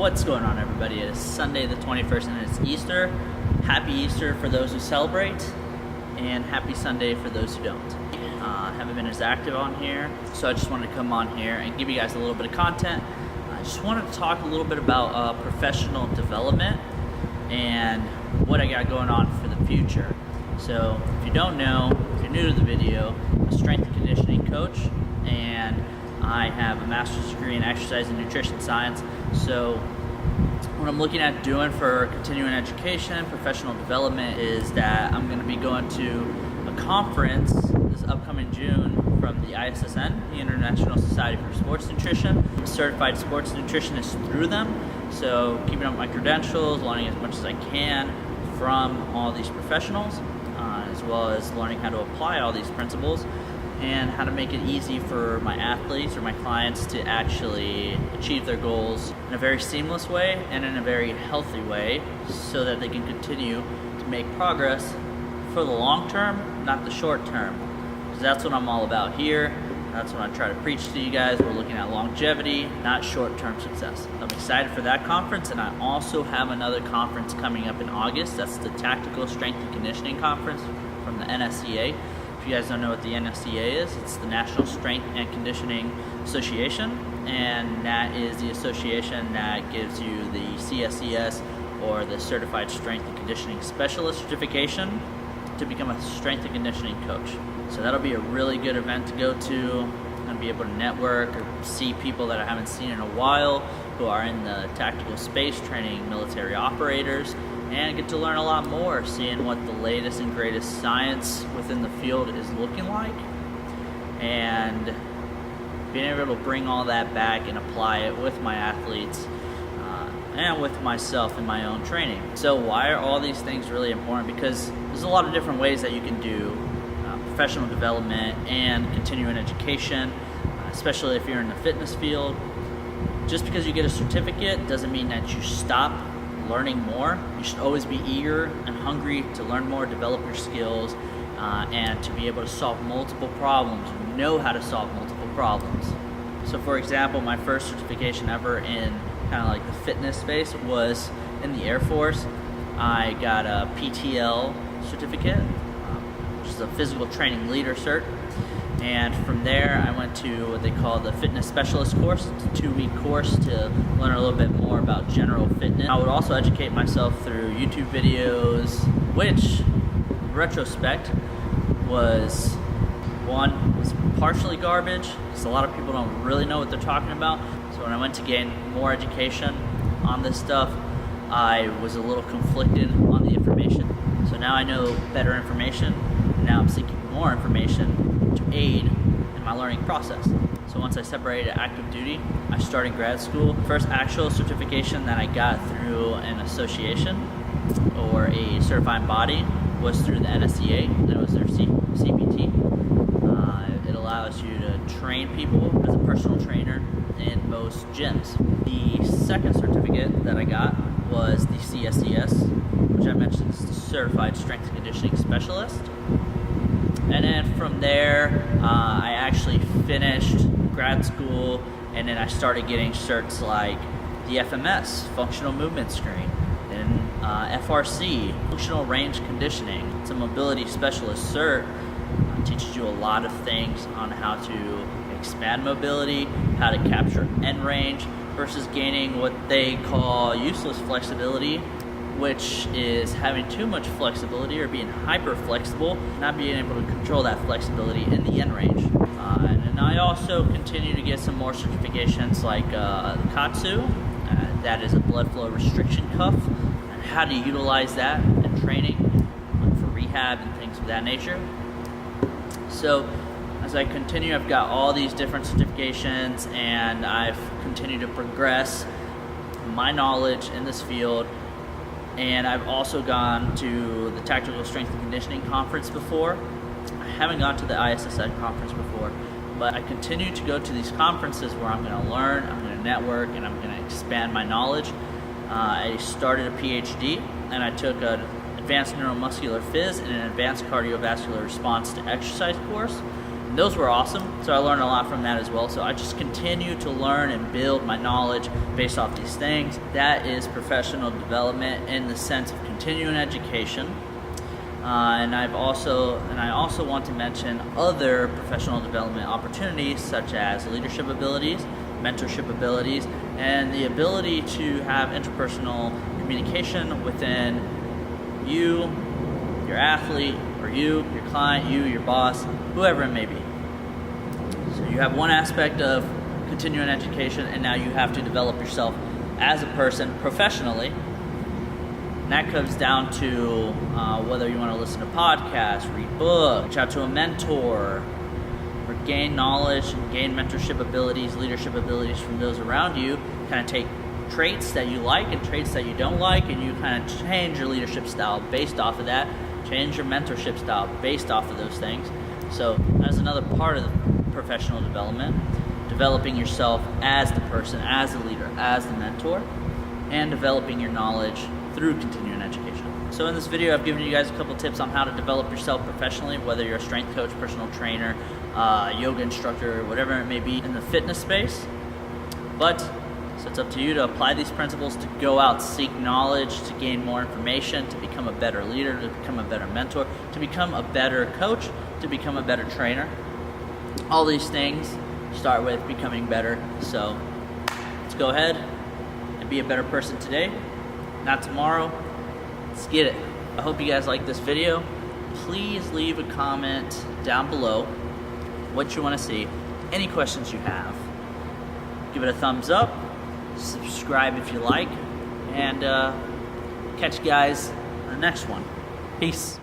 What's going on, everybody? It is Sunday the 21st and it's Easter. Happy Easter for those who celebrate, and happy Sunday for those who don't. Haven't been as active on here, so I just wanted to come on here and give you guys a little bit of content. I just wanted to talk a little bit about professional development and what I got going on for the future. So if you don't know, if you're new to the video, I'm a strength and conditioning coach, and I have a master's degree in exercise and nutrition science. So what I'm looking at doing for continuing education, professional development, is that I'm going to be going to a conference this upcoming June from the ISSN, the International Society for Sports Nutrition. I'm a certified sports nutritionist through them, so keeping up my credentials, learning as much as I can from all these professionals, as well as learning how to apply all these principles and how to make it easy for my athletes or my clients to actually achieve their goals in a very seamless way and in a very healthy way, so that they can continue to make progress for the long term, not the short term. Because that's what I'm all about here. That's what I try to preach to you guys. We're looking at longevity, not short-term success. I'm excited for that conference, and I also have another conference coming up in August. That's the Tactical Strength and Conditioning Conference from the NSCA. If you guys don't know what the NSCA is, it's the National Strength and Conditioning Association, and that is the association that gives you the CSCS, or the Certified Strength and Conditioning Specialist certification, to become a strength and conditioning coach. So that'll be a really good event to go to and be able to network or see people that I haven't seen in a while who are in the tactical space, training military operators, and get to learn a lot more, seeing what the latest and greatest science within the field is looking like, and being able to bring all that back and apply it with my athletes and with myself in my own training. So why are all these things really important? Because there's a lot of different ways that you can do professional development and continuing education, especially if you're in the fitness field. Just because you get a certificate doesn't mean that you stop learning more. You should always be eager and hungry to learn more, develop your skills, and to be able to solve multiple problems, know how to solve multiple problems. So for example, my first certification ever in kind of like the fitness space was in the Air Force. I got a PTL certificate, which is a physical training leader cert. And from there, I went to what they call the fitness specialist course. It's a 2-week course to learn a little bit more about general fitness. I would also educate myself through YouTube videos, which, in retrospect, was partially garbage, because a lot of people don't really know what they're talking about. So when I went to gain more education on this stuff, I was a little conflicted on the information. So now I know better information, and now I'm seeking more information to aid in my learning process. So once I separated active duty, I started grad school. First actual certification that I got through an association or a certifying body was through the NSCA, and it was their CPT. It allows you to train people as a personal trainer in most gyms. The second certificate that I got was the CSCS, which I mentioned is the Certified Strength and Conditioning Specialist. And then from there, I actually finished grad school, and then I started getting certs like the FMS, Functional Movement Screen, and FRC, Functional Range Conditioning. It's a mobility specialist cert. Teaches you a lot of things on how to expand mobility, how to capture end range, versus gaining what they call useless flexibility, which is having too much flexibility or being hyper flexible, not being able to control that flexibility in the end range. And I also continue to get some more certifications like the KATSU, that is a blood flow restriction cuff, and how to utilize that in training for rehab and things of that nature. So as I continue, I've got all these different certifications, and I've continued to progress my knowledge in this field. And I've also gone to the Tactical Strength and Conditioning Conference before. I haven't gone to the ISSN conference before, but I continue to go to these conferences where I'm going to learn, I'm going to network, and I'm going to expand my knowledge. I started a PhD, and I took an advanced neuromuscular phys and an advanced cardiovascular response to exercise course. And those were awesome, so I learned a lot from that as well. So I just continue to learn and build my knowledge based off these things. That is professional development in the sense of continuing education. And I also want to mention other professional development opportunities such as leadership abilities, mentorship abilities, and the ability to have interpersonal communication within you, your athlete, or you, your client, you, your boss, whoever it may be. So you have one aspect of continuing education, and now you have to develop yourself as a person professionally. And that comes down to whether you want to listen to podcasts, read books, reach out to a mentor, or gain knowledge and gain mentorship abilities, leadership abilities from those around you. Kind of take traits that you like and traits that you don't like, and you kind of change your leadership style based off of that, change your mentorship style based off of those things. So that's another part of the professional development, developing yourself as the person, as the leader, as the mentor, and developing your knowledge through continuing education. So in this video, I've given you guys a couple tips on how to develop yourself professionally, whether you're a strength coach, personal trainer, yoga instructor, whatever it may be in the fitness space. But so it's up to you to apply these principles, to go out, seek knowledge, to gain more information, to become a better leader, to become a better mentor, to become a better coach, to become a better trainer. All these things start with becoming better. So let's go ahead and be a better person today, not tomorrow. Let's get it. I hope you guys like this video. Please leave a comment down below what you want to see, any questions you have. Give it a thumbs up, subscribe if you like, and catch you guys on the next one. Peace.